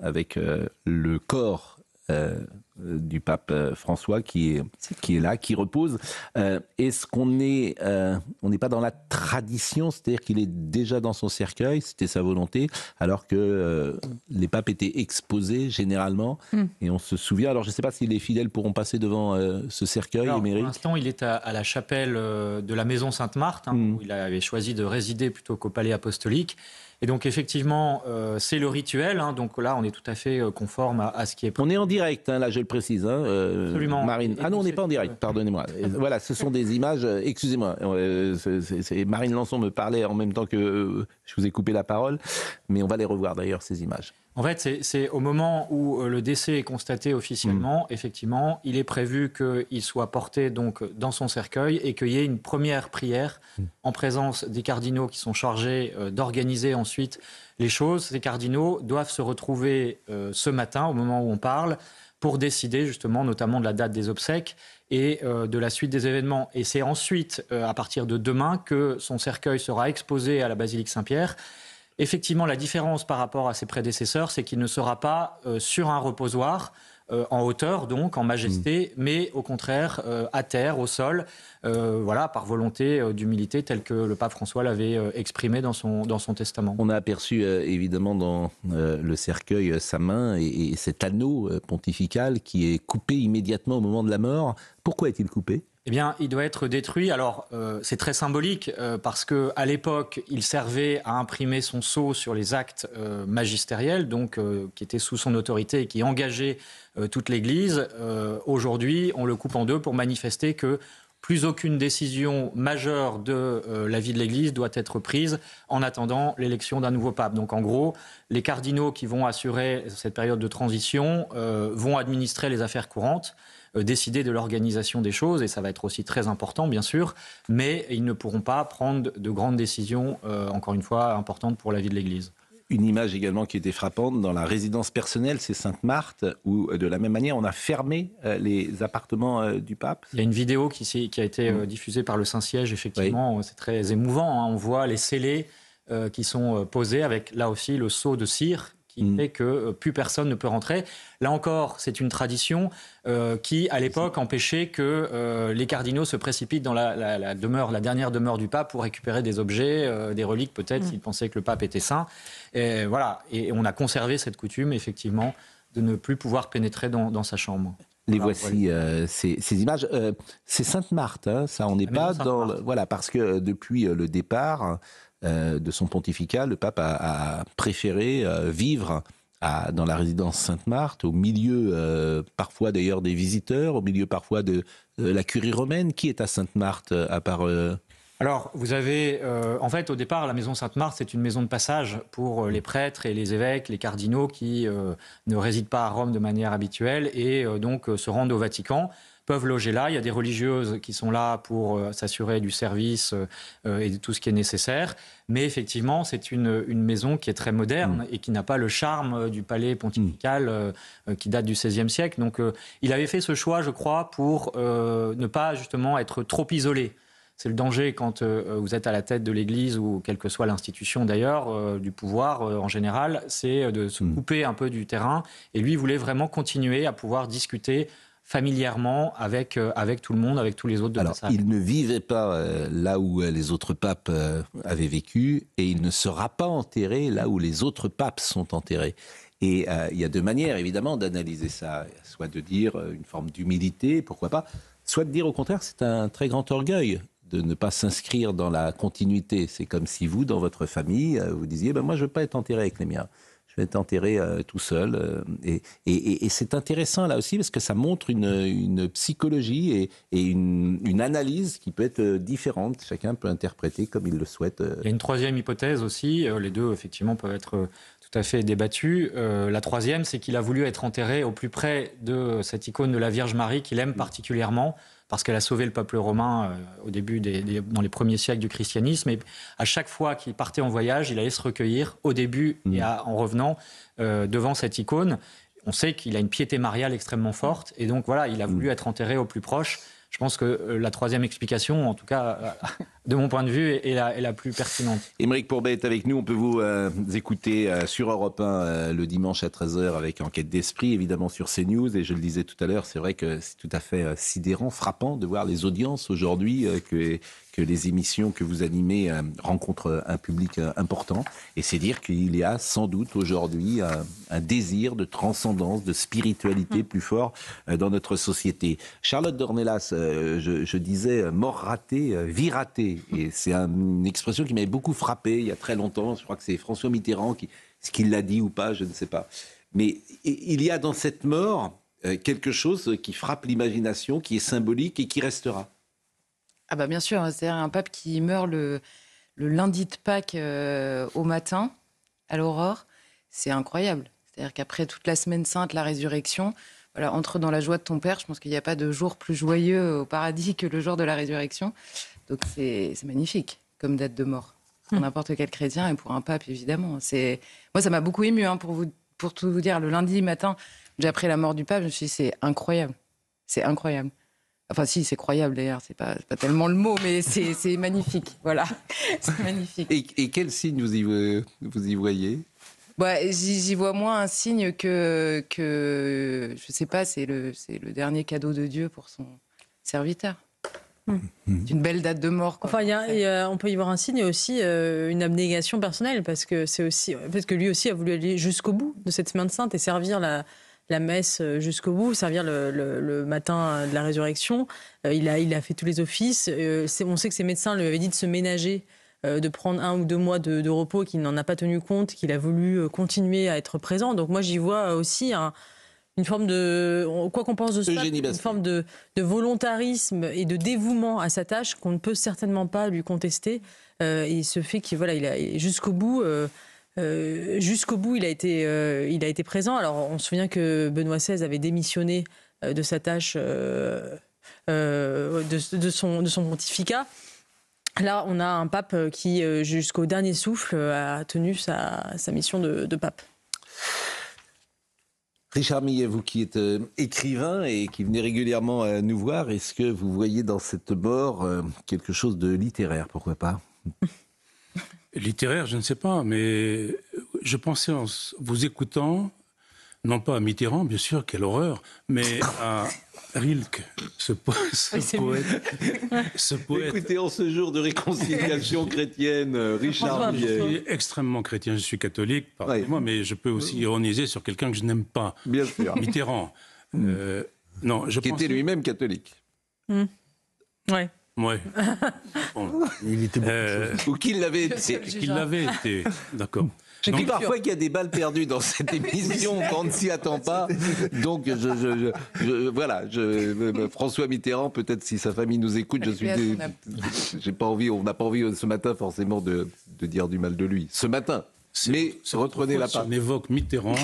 avec le corps du pape François qui est là, qui repose. Est-ce qu'on n'est pas dans la tradition, c'est-à-dire qu'il est déjà dans son cercueil, c'était sa volonté, alors que les papes étaient exposés généralement, et on se souvient, alors je ne sais pas si les fidèles pourront passer devant ce cercueil émérique. Pour l'instant, il est à la chapelle de la Maison Sainte-Marthe, où il avait choisi de résider plutôt qu'au palais apostolique. Et donc effectivement, c'est le rituel. Donc là, on est tout à fait conforme à ce qui est. On est en direct, là, je le précise. Absolument. Marine. Ah non, on n'est pas en direct. Pardonnez-moi. Voilà, ce sont des images. Excusez-moi. Marine Lançon me parlait en même temps que je vous ai coupé la parole, mais on va les revoir d'ailleurs ces images. En fait, c'est au moment où le décès est constaté officiellement, effectivement, il est prévu qu'il soit porté donc dans son cercueil et qu'il y ait une première prière en présence des cardinaux qui sont chargés d'organiser ensuite les choses. Ces cardinaux doivent se retrouver ce matin, au moment où on parle, pour décider justement notamment de la date des obsèques et de la suite des événements. Et c'est ensuite, à partir de demain, que son cercueil sera exposé à la basilique Saint-Pierre. Effectivement, la différence par rapport à ses prédécesseurs, c'est qu'il ne sera pas sur un reposoir, en hauteur, donc en majesté, mais au contraire à terre, au sol, voilà, par volonté d'humilité, tel que le pape François l'avait exprimé dans son testament. On a aperçu évidemment dans le cercueil sa main et cet anneau pontifical qui est coupé immédiatement au moment de la mort. Pourquoi est-il coupé ? Eh bien, il doit être détruit. Alors, c'est très symbolique parce qu'à l'époque, il servait à imprimer son sceau sur les actes magistériels, donc qui étaient sous son autorité et qui engageaient toute l'Église. Aujourd'hui, on le coupe en deux pour manifester que plus aucune décision majeure de la vie de l'Église doit être prise en attendant l'élection d'un nouveau pape. Donc en gros, les cardinaux qui vont assurer cette période de transition vont administrer les affaires courantes, décider de l'organisation des choses, et ça va être aussi très important, bien sûr, mais ils ne pourront pas prendre de grandes décisions, encore une fois, importantes pour la vie de l'Église. Une image également qui était frappante, dans la résidence personnelle, c'est Sainte-Marthe, où de la même manière, on a fermé les appartements du pape. Il y a une vidéo qui a été diffusée par le Saint-Siège, effectivement, c'est très émouvant. On voit les scellés qui sont posés avec, là aussi, le sceau de cire, qui fait que plus personne ne peut rentrer. Là encore, c'est une tradition qui, à l'époque, empêchait que les cardinaux se précipitent dans la dernière demeure du pape pour récupérer des objets, des reliques peut-être, s'ils pensaient que le pape était saint. Et voilà. Et on a conservé cette coutume, effectivement, de ne plus pouvoir pénétrer dans sa chambre. Les voici, ces images. C'est Sainte-Marthe, hein, ça, on n'est pas dans... Voilà, parce que depuis le départ de son pontificat, le pape a préféré vivre dans la résidence Sainte-Marthe, au milieu parfois d'ailleurs des visiteurs, au milieu parfois de la curie romaine. Qui est à Sainte-Marthe à part... Alors, vous avez, en fait, au départ, la maison Sainte-Marthe, c'est une maison de passage pour les prêtres et les évêques, les cardinaux qui ne résident pas à Rome de manière habituelle et donc se rendent au Vatican, peuvent loger là. Il y a des religieuses qui sont là pour s'assurer du service et de tout ce qui est nécessaire. Mais effectivement, c'est une maison qui est très moderne et qui n'a pas le charme du palais pontifical qui date du XVIe siècle. Donc, il avait fait ce choix, je crois, pour ne pas justement être trop isolé. C'est le danger quand vous êtes à la tête de l'Église ou quelle que soit l'institution d'ailleurs, du pouvoir en général, c'est de se couper un peu du terrain. Et lui, il voulait vraiment continuer à pouvoir discuter familièrement avec tout le monde, avec tous les autres de passage. Il ne vivait pas là où les autres papes avaient vécu et il ne sera pas enterré là où les autres papes sont enterrés. Et il y a deux manières, évidemment, d'analyser ça. Soit de dire une forme d'humilité, pourquoi pas, soit de dire au contraire c'est un très grand orgueil de ne pas s'inscrire dans la continuité. C'est comme si vous, dans votre famille, vous disiez moi je ne veux pas être enterré avec les miens. Je vais être enterré tout seul. Et c'est intéressant là aussi parce que ça montre une psychologie et une analyse qui peut être différente. Chacun peut interpréter comme il le souhaite. Il y a une troisième hypothèse aussi. Les deux, effectivement, peuvent être tout à fait débattus. La troisième, c'est qu'il a voulu être enterré au plus près de cette icône de la Vierge Marie qu'il aime particulièrement, parce qu'elle a sauvé le peuple romain au début, dans les premiers siècles du christianisme. Et à chaque fois qu'il partait en voyage, il allait se recueillir au début et en revenant devant cette icône. On sait qu'il a une piété mariale extrêmement forte. Et donc voilà, il a voulu être enterré au plus proche. je pense que la troisième explication, en tout cas de mon point de vue, est la plus pertinente. Aymeric Pourbet est avec nous. On peut vous écouter sur Europe 1 le dimanche à 13h avec Enquête d'esprit, évidemment sur CNews. Et je le disais tout à l'heure, c'est vrai que c'est tout à fait sidérant, frappant de voir les audiences aujourd'hui, que les émissions que vous animez rencontrent un public important. Et c'est dire qu'il y a sans doute aujourd'hui un désir de transcendance, de spiritualité plus fort dans notre société. Charlotte Dornelas, je disais mort ratée, vie ratée. Et c'est une expression qui m'avait beaucoup frappé il y a très longtemps. Je crois que c'est François Mitterrand qui l'a dit ou pas, je ne sais pas. Mais il y a dans cette mort quelque chose qui frappe l'imagination, qui est symbolique et qui restera. Ah bah bien sûr, c'est-à-dire un pape qui meurt le lundi de Pâques au matin, à l'aurore, c'est incroyable. C'est-à-dire qu'après toute la semaine sainte, la résurrection, voilà, entre dans la joie de ton Père. Je pense qu'il n'y a pas de jour plus joyeux au paradis que le jour de la résurrection. Donc c'est magnifique comme date de mort, pour n'importe quel chrétien et pour un pape, évidemment. Moi, ça m'a beaucoup ému, pour tout vous dire. Le lundi matin, j'ai appris la mort du pape, je me suis dit, c'est incroyable. C'est incroyable. Enfin, si, c'est croyable d'ailleurs, c'est pas tellement le mot, mais c'est magnifique, voilà. C'est magnifique. Et quel signe vous y voyez ? Bah, j'y vois moins un signe que je sais pas, c'est le dernier cadeau de Dieu pour son serviteur. C'est une belle date de mort, quoi. Enfin, on peut y voir un signe et aussi une abnégation personnelle, parce que lui aussi a voulu aller jusqu'au bout de cette semaine sainte et servir la messe jusqu'au bout, servir le matin de la résurrection. Il a fait tous les offices. On sait que ses médecins lui avaient dit de se ménager, de prendre 1 ou 2 mois de repos, qu'il n'en a pas tenu compte, qu'il a voulu continuer à être présent. Donc moi, j'y vois aussi une forme de, quoi qu'on pense de ce pape, une forme de volontarisme et de dévouement à sa tâche qu'on ne peut certainement pas lui contester. Et ce fait qu'il il a jusqu'au bout, il a été présent. Alors on se souvient que Benoît XVI avait démissionné de sa tâche, de son pontificat. Là, on a un pape qui, jusqu'au dernier souffle, a tenu sa mission de pape. Richard Millet, vous qui êtes écrivain et qui venez régulièrement nous voir, est-ce que vous voyez dans cette mort quelque chose de littéraire, pourquoi pas ? Littéraire, je ne sais pas, mais je pensais en vous écoutant, non pas à Mitterrand, bien sûr, quelle horreur, mais à Rilke, ce poète. Écoutez, en ce jour de réconciliation chrétienne, Richard Millet. Je suis extrêmement chrétien, je suis catholique, pardonnez-moi, mais je peux aussi ironiser sur quelqu'un que je n'aime pas. Bien sûr. Mitterrand. Qui était lui-même catholique. Ouais. Ouais. Bon. Il était ou qu'il l'avait été. Qu'il l'avait été, d'accord. Je dis parfois qu'il y a des balles perdues dans cette émission quand on ne s'y attend pas. Donc, voilà. François Mitterrand, peut-être si sa famille nous écoute, j'ai pas envie, on n'a pas envie ce matin forcément de dire du mal de lui. Ce matin. Mais reprenez la part. On évoque Mitterrand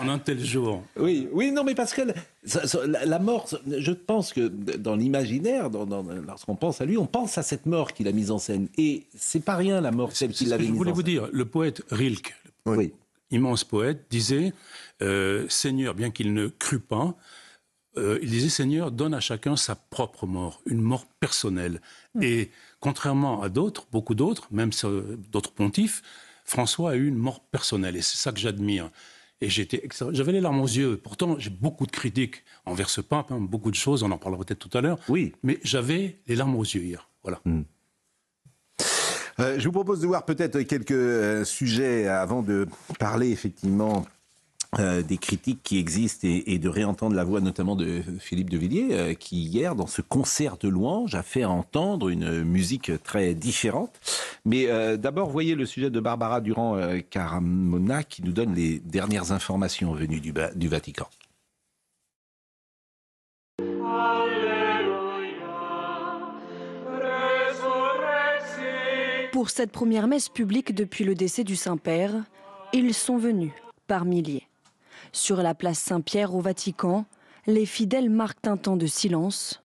en un tel jour. Oui, non, mais parce que la mort, je pense que dans l'imaginaire, lorsqu'on pense à lui, on pense à cette mort qu'il a mise en scène. Et c'est pas rien, la mort celle qu'il avait mise en scène. Je voulais vous dire, le poète Rilke, immense poète, disait Seigneur, bien qu'il ne crût pas, il disait Seigneur, donne à chacun sa propre mort, une mort personnelle. Et contrairement à d'autres, beaucoup d'autres, même d'autres pontifes, François a eu une mort personnelle, et c'est ça que j'admire. Et j'avais les larmes aux yeux. Pourtant, j'ai beaucoup de critiques envers ce pape, beaucoup de choses, on en parlera peut-être tout à l'heure. Oui. Mais j'avais les larmes aux yeux hier. Voilà. Je vous propose de voir peut-être quelques sujets avant de parler effectivement des critiques qui existent et de réentendre la voix notamment de Philippe de Villiers qui hier dans ce concert de louanges a fait entendre une musique très différente. Mais d'abord voyez le sujet de Barbara Durand-Caramona qui nous donne les dernières informations venues du Vatican. Pour cette première messe publique depuis le décès du Saint-Père, ils sont venus par milliers. Sur la place Saint-Pierre au Vatican, les fidèles marquent un temps de silence,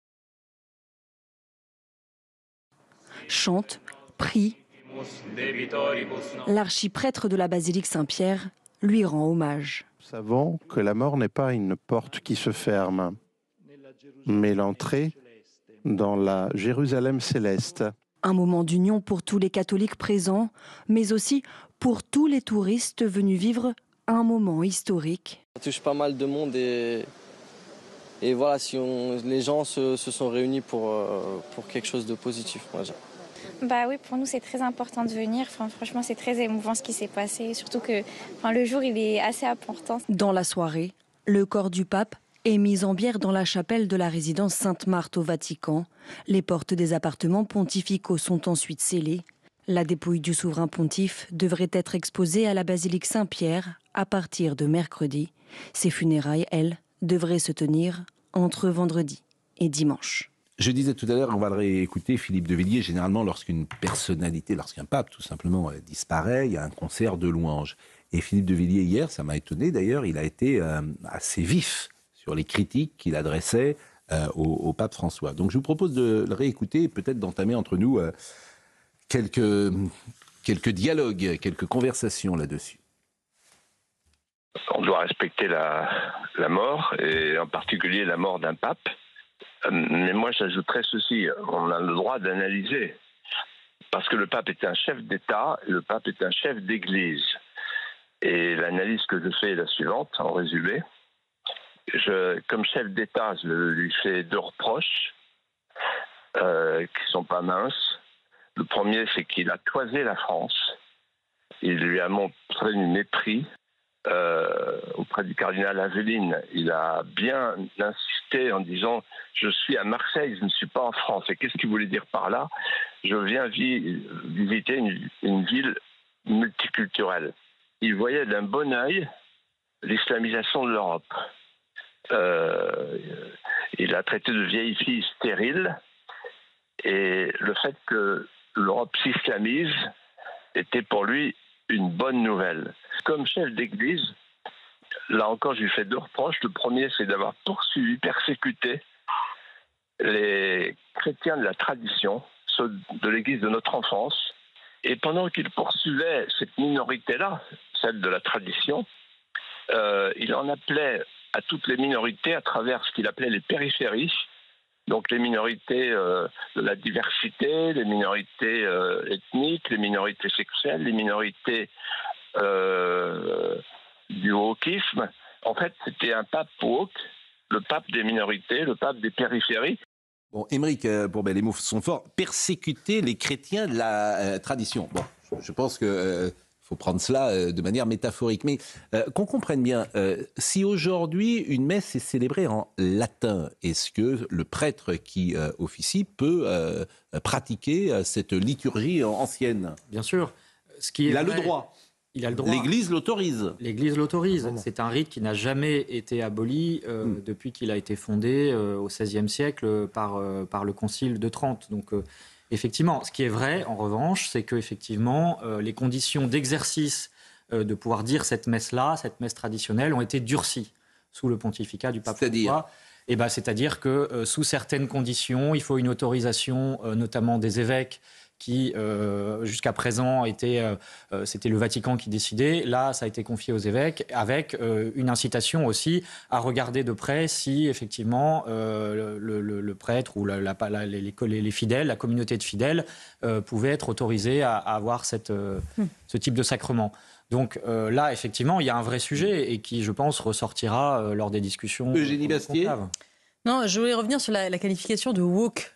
chantent, prient. L'archiprêtre de la basilique Saint-Pierre lui rend hommage. Nous savons que la mort n'est pas une porte qui se ferme, mais l'entrée dans la Jérusalem céleste. Un moment d'union pour tous les catholiques présents, mais aussi pour tous les touristes venus vivre un moment historique. Ça touche pas mal de monde et voilà, les gens se sont réunis pour quelque chose de positif, on va dire. Bah oui, pour nous c'est très important de venir. Franchement, c'est très émouvant ce qui s'est passé. Surtout que le jour il est assez important. Dans la soirée, le corps du pape est mis en bière dans la chapelle de la résidence Sainte-Marthe au Vatican. Les portes des appartements pontificaux sont ensuite scellées. La dépouille du souverain pontife devrait être exposée à la basilique Saint-Pierre à partir de mercredi. Ses funérailles, elles, devraient se tenir entre vendredi et dimanche. Je disais tout à l'heure, on va le réécouter, Philippe de Villiers, généralement lorsqu'une personnalité, lorsqu'un pape tout simplement disparaît, il y a un concert de louanges. Et Philippe de Villiers hier, ça m'a étonné d'ailleurs, il a été assez vif sur les critiques qu'il adressait au pape François. Donc je vous propose de le réécouter et peut-être d'entamer entre nous quelques dialogues, quelques conversations là-dessus. On doit respecter la mort, et en particulier la mort d'un pape. Mais moi, j'ajouterais ceci, on a le droit d'analyser, parce que le pape est un chef d'État, et le pape est un chef d'Église. Et l'analyse que je fais est la suivante, en résumé. Comme chef d'État, je lui fais 2 reproches qui ne sont pas minces. Le premier, c'est qu'il a toisé la France. Il lui a montré du mépris. Auprès du cardinal Aveline, il a bien insisté en disant « Je suis à Marseille, je ne suis pas en France ». Et qu'est-ce qu'il voulait dire par là? Je viens visiter une ville multiculturelle. Il voyait d'un bon œil l'islamisation de l'Europe. Il a traité de vieilles filles stériles, et le fait que l'Europe s'islamise était pour lui une bonne nouvelle. Comme chef d'église, là encore, je lui fais 2 reproches. Le premier, c'est d'avoir poursuivi, persécuté les chrétiens de la tradition, ceux de l'église de notre enfance. Et pendant qu'il poursuivait cette minorité-là, celle de la tradition, il en appelait à toutes les minorités à travers ce qu'il appelait les périphéries. Donc les minorités de la diversité, les minorités ethniques, les minorités sexuelles, les minorités du wokisme. En fait, c'était un pape woke, le pape des minorités, le pape des périphéries. Bon, Aymeric, les mots sont forts. Persécuter les chrétiens de la tradition. Bon, je pense que faut prendre cela de manière métaphorique. Mais qu'on comprenne bien, si aujourd'hui une messe est célébrée en latin, est-ce que le prêtre qui officie peut pratiquer cette liturgie ancienne? Bien sûr. Il a le droit. Il a le droit. L'Église l'autorise. L'Église l'autorise. C'est un rite qui n'a jamais été aboli depuis qu'il a été fondé au XVIe siècle par le Concile de Trente. Donc, effectivement, ce qui est vrai, en revanche, c'est que effectivement, les conditions d'exercice de pouvoir dire cette messe-là, cette messe traditionnelle, ont été durcies sous le pontificat du pape François. C'est-à-dire que sous certaines conditions, il faut une autorisation, notamment des évêques, qui jusqu'à présent c'était le Vatican qui décidait. Là, ça a été confié aux évêques, avec une incitation aussi à regarder de près si effectivement le prêtre ou les fidèles, la communauté de fidèles pouvait être autorisée à avoir ce type de sacrement. Donc là, effectivement, il y a un vrai sujet et qui, je pense, ressortira lors des discussions. Eugénie Bastier. Non, je voulais revenir sur la qualification de woke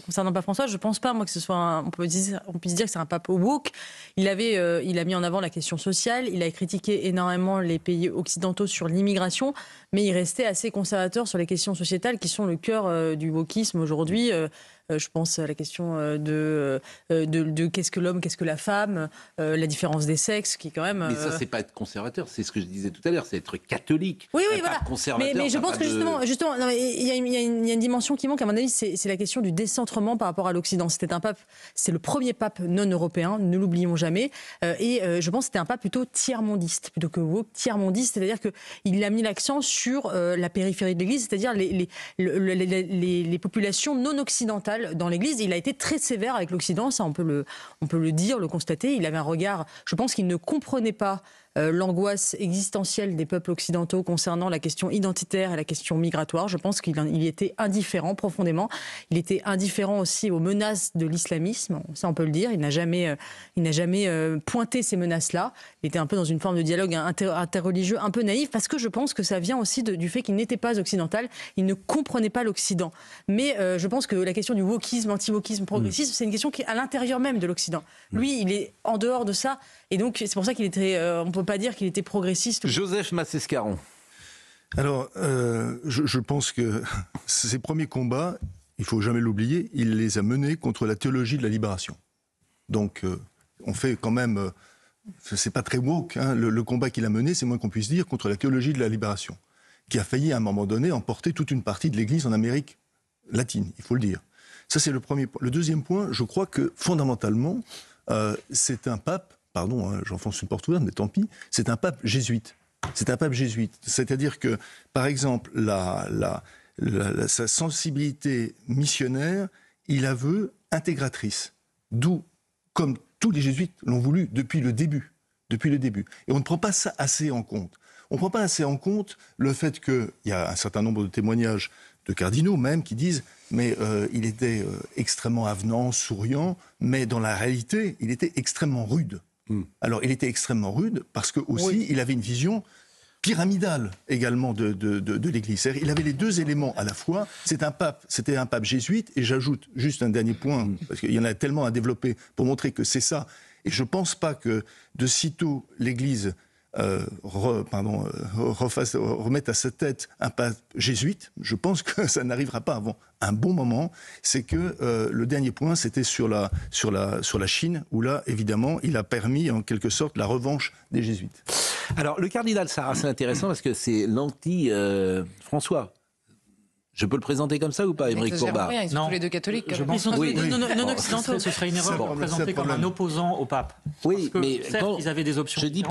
concernant Pape François. Je ne pense pas, moi, que ce soit on puisse dire que c'est un pape woke. Il a mis en avant la question sociale. Il a critiqué énormément les pays occidentaux sur l'immigration, mais il restait assez conservateur sur les questions sociétales qui sont le cœur du wokisme aujourd'hui. Je pense à la question de qu'est-ce que l'homme, qu'est-ce que la femme, la différence des sexes, qui quand même... Mais ça, c'est pas être conservateur, c'est ce que je disais tout à l'heure, c'est être catholique. Oui, voilà. Mais je pense que justement, il y a une dimension qui manque, à mon avis, c'est la question du décentrement par rapport à l'Occident. C'était un pape, c'est le premier pape non européen, ne l'oublions jamais, et je pense que c'était un pape plutôt tiers-mondiste, plutôt que woke, tiers-mondiste, c'est-à-dire qu'il a mis l'accent sur la périphérie de l'Église, c'est-à-dire les populations non occidentales dans l'Église. Il a été très sévère avec l'Occident, ça on peut le dire, le constater. Il avait un regard, je pense qu'il ne comprenait pas l'angoisse existentielle des peuples occidentaux concernant la question identitaire et la question migratoire. Je pense qu'il était indifférent profondément. Il était indifférent aussi aux menaces de l'islamisme, ça on peut le dire. Il n'a jamais pointé ces menaces-là. Il était un peu dans une forme de dialogue interreligieux un peu naïf, parce que je pense que ça vient aussi du fait qu'il n'était pas occidental. Il ne comprenait pas l'Occident. Mais je pense que la question du wokisme, anti-wokisme, progressisme, c'est une question qui est à l'intérieur même de l'Occident. Lui, il est en dehors de ça. Et donc, c'est pour ça qu'il était... on ne peut pas dire qu'il était progressiste. Joseph Massescaron. Alors, je pense que ces premiers combats, il ne faut jamais l'oublier, il les a menés contre la théologie de la libération. Donc, on fait quand même... c'est pas très woke, hein, le combat qu'il a mené, c'est moins qu'on puisse dire, contre la théologie de la libération, qui a failli à un moment donné emporter toute une partie de l'Église en Amérique latine, il faut le dire. Ça, c'est le premier point. Le deuxième point, je crois que fondamentalement, c'est un pape, pardon, hein, j'enfonce une porte ouverte, mais tant pis, c'est un pape jésuite. C'est un pape jésuite. C'est-à-dire que, par exemple, sa sensibilité missionnaire, il la veut intégratrice. D'où, comme tous les jésuites l'ont voulu depuis le début. Et on ne prend pas ça assez en compte. On ne prend pas assez en compte le fait qu'il y a un certain nombre de témoignages de cardinaux même qui disent mais il était extrêmement avenant, souriant, mais dans la réalité, il était extrêmement rude. Alors, il était extrêmement rude parce que aussi, il avait une vision pyramidale également de l'Église. C'est-à-dire, il avait les deux éléments à la fois. C'était un pape jésuite, et j'ajoute juste un dernier point, parce qu'il y en a tellement à développer pour montrer que c'est ça. Et je ne pense pas que de sitôt l'Église remette à sa tête un pape jésuite. Je pense que ça n'arrivera pas avant un bon moment. C'est que le dernier point, c'était sur la Chine, où là, évidemment, il a permis en quelque sorte la revanche des jésuites. Alors, le cardinal Sarah, c'est intéressant parce que c'est l'anti-François. Je peux le présenter comme ça ou pas, Émeric Courbard? Ils sont tous les deux catholiques. Je pense non occidentaux. Ce serait une erreur de le présenter comme un opposant au pape. Oui, mais certes, ils avaient des options. Je dis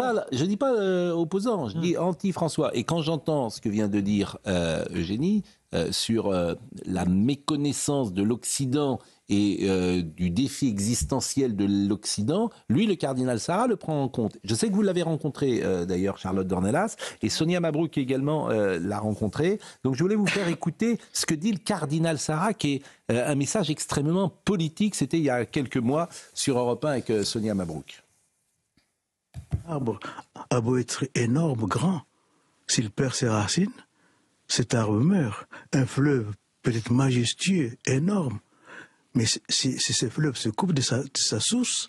pas opposant, je dis anti-François. Et quand j'entends ce que vient de dire Eugénie sur la méconnaissance de l'Occident et du défi existentiel de l'Occident, lui, le cardinal Sarah, le prend en compte. Je sais que vous l'avez rencontré, d'ailleurs, Charlotte Dornelas, et Sonia Mabrouk également l'a rencontré. Donc je voulais vous faire écouter ce que dit le cardinal Sarah, qui est un message extrêmement politique. C'était il y a quelques mois sur Europe 1 avec Sonia Mabrouk. L'arbre a beau être énorme, grand, s'il perd ses racines, cet arbre meurt. Un fleuve peut être majestueux, énorme, mais si ce fleuve se coupe de sa source,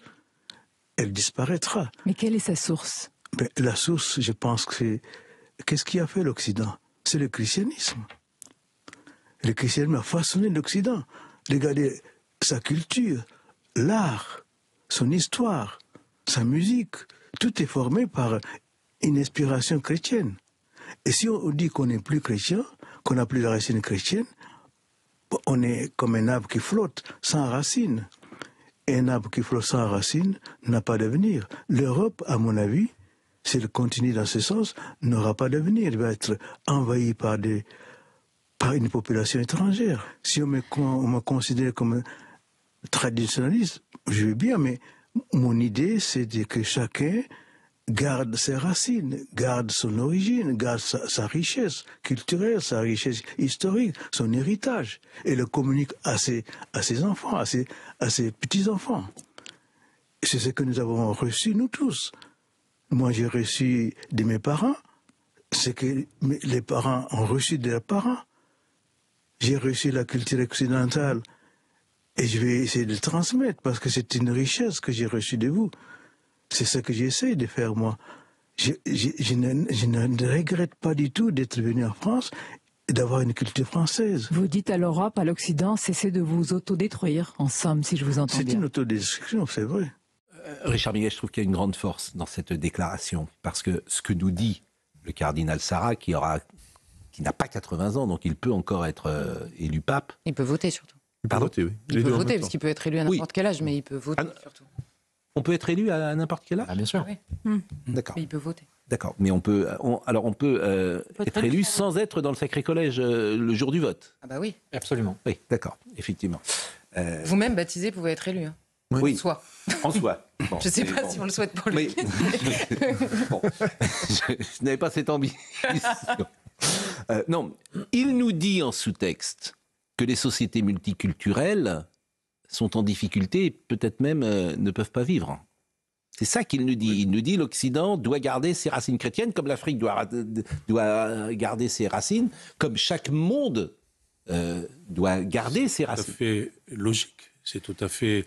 elle disparaîtra. Mais quelle est sa source? La source, je pense que c'est... Qu'est-ce qui a fait l'Occident? C'est le christianisme. Le christianisme a façonné l'Occident. Regardez sa culture, l'art, son histoire, sa musique. Tout est formé par une inspiration chrétienne. Et si on dit qu'on n'est plus chrétien, qu'on n'a plus la racine chrétienne, on est comme un arbre qui flotte, sans racines. Et un arbre qui flotte sans racines n'a pas d'avenir. L'Europe, à mon avis, si elle continue dans ce sens, n'aura pas d'avenir. Elle va être envahie par une population étrangère. Si on me considère comme traditionnaliste, je veux bien, mais mon idée, c'est que chacun garde ses racines, garde son origine, garde sa richesse culturelle, sa richesse historique, son héritage, et le communique à ses enfants, à ses petits-enfants. C'est ce que nous avons reçu, nous tous. Moi, j'ai reçu de mes parents ce que les parents ont reçu de leurs parents. J'ai reçu la culture occidentale, et je vais essayer de le transmettre, parce que c'est une richesse que j'ai reçue de vous. C'est ce que j'essaie de faire, moi. Je ne regrette pas du tout d'être venu en France et d'avoir une culture française. Vous dites à l'Europe, à l'Occident, cessez de vous autodétruire, en somme, si je vous entends bien. C'est une autodestruction, c'est vrai. Richard Miguel, je trouve qu'il y a une grande force dans cette déclaration, parce que ce que nous dit le cardinal Sarah, qui n'a pas 80 ans, donc il peut encore être élu pape. Il peut voter surtout. Pardon ? Voter, oui. Il peut voter, parce qu'il peut être élu à n'importe quel âge, mais il peut voter surtout. On peut être élu à n'importe quel âge ? Bien sûr. Oui. D'accord. Mais il peut voter. D'accord, mais on peut être élu sans être dans le Sacré Collège le jour du vote. Ah bah oui. Absolument. Oui, d'accord, effectivement. Vous-même, baptisé, pouvez être élu. Hein. Oui, en soi. En soi. Bon, Je ne sais pas bon. si on le souhaite pour lui. Bon, je n'avais pas cette ambition. Non, il nous dit en sous-texte que les sociétés multiculturelles sont en difficulté et peut-être même ne peuvent pas vivre. C'est ça qu'il nous dit. Il nous dit l'Occident doit garder ses racines chrétiennes, comme l'Afrique doit garder ses racines, comme chaque monde doit garder ses racines. C'est tout à fait logique. C'est tout à fait...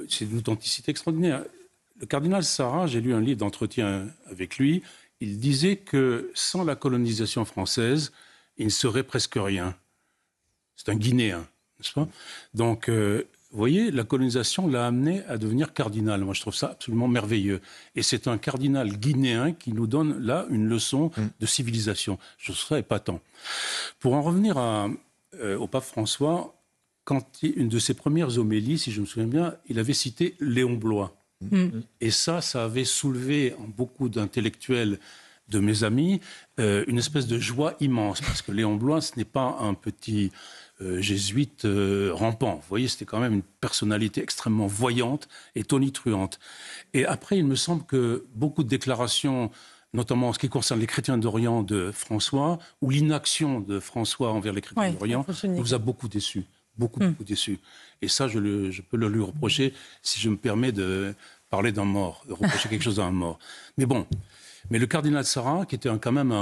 c'est d'une authenticité extraordinaire. Le cardinal Sarah, j'ai lu un livre d'entretien avec lui, il disait que sans la colonisation française, il ne serait presque rien. C'est un Guinéen, n'est-ce pas? Donc, vous voyez, la colonisation l'a amené à devenir cardinal. Moi, je trouve ça absolument merveilleux. Et c'est un cardinal guinéen qui nous donne là une leçon de civilisation. Je trouve ça épatant. Pour en revenir au pape François, quand une de ses premières homélies, si je me souviens bien, il avait cité Léon Bloy. Et ça avait soulevé en beaucoup d'intellectuels de mes amis une espèce de joie immense. Parce que Léon Bloy, ce n'est pas un petit jésuite rampant. Vous voyez, c'était quand même une personnalité extrêmement voyante et tonitruante. Et après, il me semble que beaucoup de déclarations, notamment en ce qui concerne les chrétiens d'Orient de François, ou l'inaction de François envers les chrétiens d'Orient, nous a beaucoup déçus. Beaucoup déçus. Et ça, je peux le lui reprocher si je me permets de parler d'un mort, de reprocher quelque chose à un mort. Mais bon, mais le cardinal Sarah, qui était quand même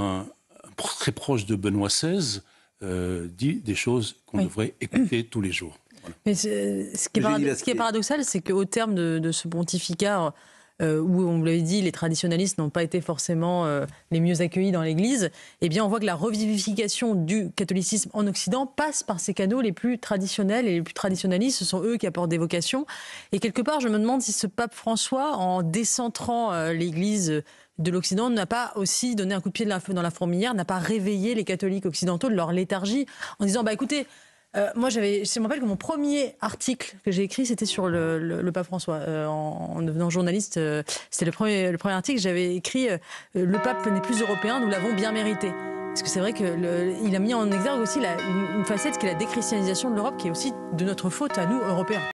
très proche de Benoît XVI, dit des choses qu'on devrait écouter tous les jours. Voilà. Mais ce qui est paradoxal, c'est qu'au terme de ce pontificat, où, on vous l'avait dit, les traditionalistes n'ont pas été forcément les mieux accueillis dans l'Église, eh bien, on voit que la revivification du catholicisme en Occident passe par ces canaux les plus traditionnels et les plus traditionalistes. Ce sont eux qui apportent des vocations. Et quelque part, je me demande si ce pape François, en décentrant l'Église de l'Occident, n'a pas aussi donné un coup de pied dans la fourmilière, n'a pas réveillé les catholiques occidentaux de leur léthargie, en disant, bah écoutez, moi, je me rappelle que mon premier article que j'ai écrit, c'était sur le pape François. En devenant journaliste, c'était le premier article. J'avais écrit « Le pape n'est plus européen, nous l'avons bien mérité ». Parce que c'est vrai qu'il a mis en exergue aussi une facette qui est la déchristianisation de l'Europe, qui est aussi de notre faute à nous, Européens.